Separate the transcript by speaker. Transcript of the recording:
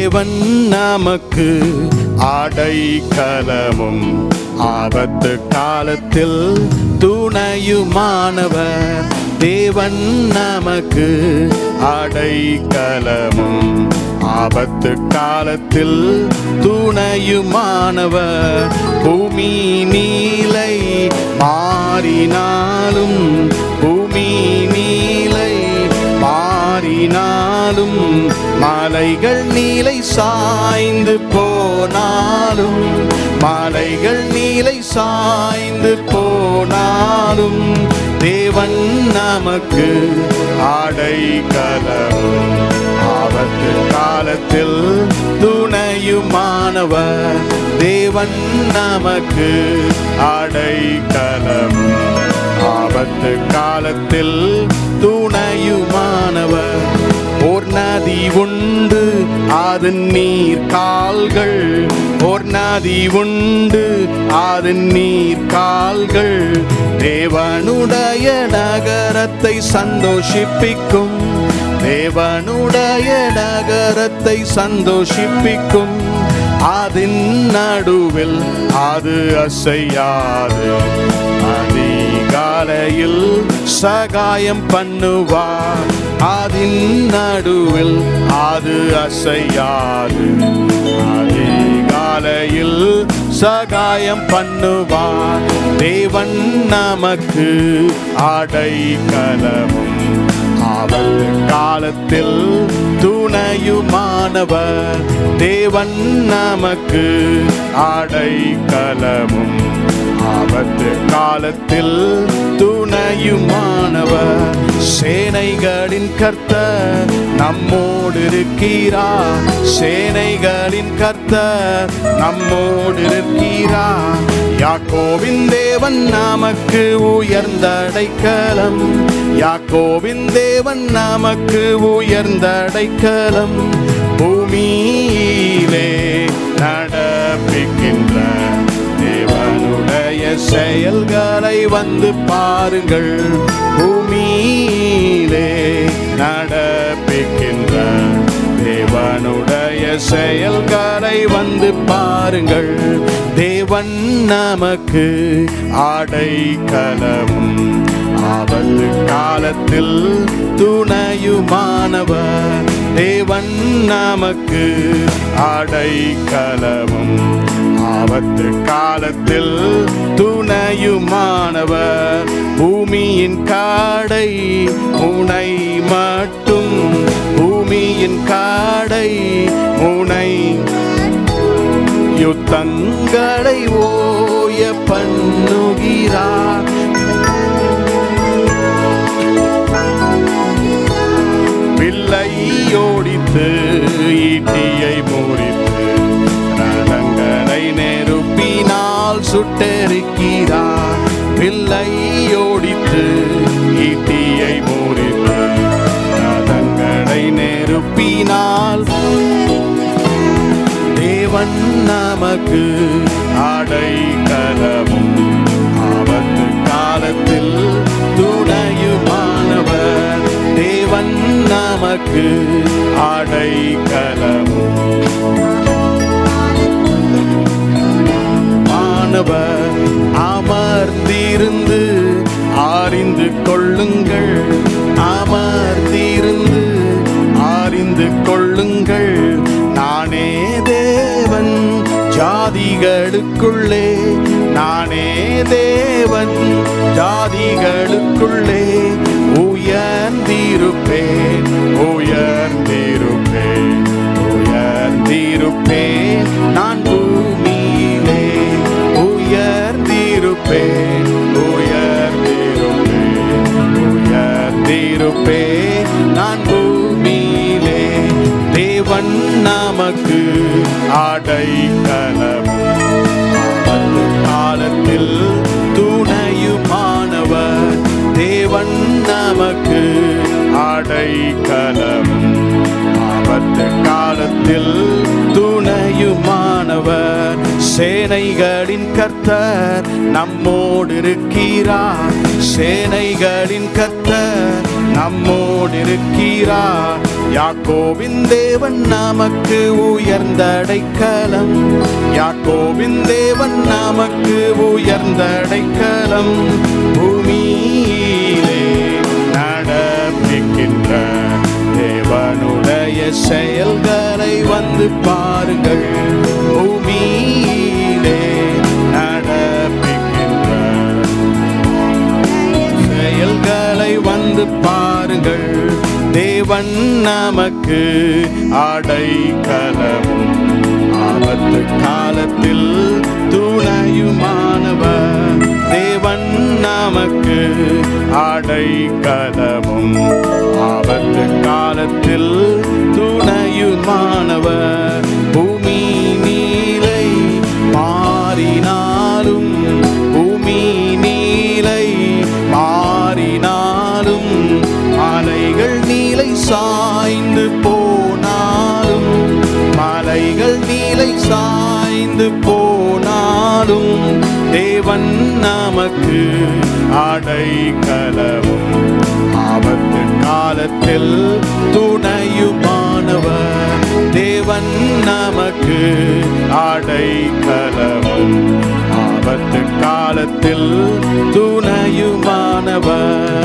Speaker 1: தேவன் நமக்கு அடைக்கலமும் ஆபத்து காலத்தில் துணையுமானவர். தேவன் நமக்கு அடைக்கலமும் ஆபத்து காலத்தில் துணையுமானவர். பூமி நீலை மாறினாலும், பூமி நீலை மாறினாலும், மலைகள் நீலை சாய்ந்து போனாலும், மலைகள் நீலை சாய்ந்து போனாலும், தேவன் நமக்கு அடைக்கலமும் ஆபத்து காலத்தில் துணையுமானவர். தேவன் நமக்கு அடைக்கலமும் ஆபத்து காலத்தில் துணையுமானவர். ஓர் நதி உண்டு அதன் நீர் கால்கள், ஓர் நதி உண்டு அதன் நீர் கால்கள், தேவனுடைய நகரத்தை சந்தோஷிப்பிக்கும், தேவனுடைய நகரத்தை சந்தோஷிப்பிக்கும். அதன் நடுவில் அது அசையாது, அதிகாலையில் சகாயம் பண்ணுவார். அதன் நடுவில் அது அசையாது, அதிகாலையில் சகாயம் பண்ணுவார். தேவன் நமக்கு அடைக்கலமும் ஆபத்து காலத்தில் துணையுமானவர். தேவன் நமக்கு அடைக்கலமும் ஆபத்து காலத்தில் துணையுமானவர். சேனைகளின் கர்த்தர் நம்மோடு இருக்கிறார், சேனைகளின் கர்த்தர் நம்மோடு இருக்கிறார். யாக்கோபின் தேவன் நமக்கு உயர்ந்த அடைக்கலம், யாக்கோபின் தேவன் நமக்கு உயர்ந்த அடைக்கலம். பூமியிலே நடப்பிக்கின்ற தேவனுடைய செயல்களை வந்து பாருங்கள், பூமியிலே நடப்பிக்கின்ற தேவனுடைய செயல்களை வந்து பாருங்கள். தேவன் நமக்கு அடைக்கலமும் ஆபத்து காலத்தில் துணையுமானவர். தேவன் நமக்கு அடைக்கலமும் ஆபத்து காலத்தில் துணையுமானவர். பூமியின் காடை முனை மட்டும், பூமியின் காடை முனை யுத்தங்களை ஓய பண்ணுகிறார். வில்லை ஓடித்து ஈட்டியை முறித்து ரதங்களை நெருப்பினால் சுட்டெரிக்கிறார். வில்லை ஓடித்து ஈட்டியை முறித்து ரதங்களை நெருப்பினால். தேவன் நமக்கு அடைக்கலமும் ஆபத்து காலத்தில் துணையுமானவர். தேவன் நமக்கு அடைக்கலமும் மாணவர். அமர்ந்திருந்து அறிந்து கொள்ளுங்கள், அமர்ந்திருந்து அறிந்து கொள்ளுங்கள். நானே தேவன் ஜாதிகளுக்குள்ளே, நானே தேவன் ஜாதிகளுக்குள்ளே உயர்ந்திருப்பேன், உயர்ந்திருப்பேன், உயர்ந்திருப்பேன். நான் பூமியிலே உயர்ந்திருப்பேன், உயர்ந்திருப்பேன், உயர்ந்திருப்பேன். நான் பூமியிலே. தேவன் நமக்கு அடைக்கலமும் ஆபத்து காலத்தில் துணையுமானவர். தேவன் நமக்கு அடைக்கலமும் ஆபத்து காலத்தில் துணையுமானவர். சேனைகளின் கர்த்தர் நம்மோடு இருக்கிறார், சேனைகளின் கர்த்தர் நம்மோடு இருக்கிறார். யாக்கோபின் தேவன் நமக்கு உயர்ந்த அடைக்கலம். யாக்கோபின் தேவன் நமக்கு உயர்ந்த அடைக்கலம். பூமியிலே நடப்பிக்கின்ற தேவனுடைய செயல்களை வந்து பாருங்கள். பூமியிலே நடப்பிக்கின்ற செயல்களை வந்து பாருங்கள். தேவன் நமக்கு அடைக்கலமும் ஆபத்து காலத்தில் துணையுமானவர். தேவன் நமக்கு அடைக்கலமும் ஆபத்து காலத்தில் துணையுமானவர். பூமி நீலை மாறினாலும், பூமி நீலை மாறினாலும், மலைகள் நீலை சாய்ந்து போனாலும், மலைகள் நீலை சாய்ந்து போனாலும், தேவன் நமக்கு அடைக்கலமும் ஆபத்து காலத்தில் துணையுமானவர். தேவன் நமக்கு அடைக்கலமும் ஆபத்து காலத்தில் துணையுமானவர்.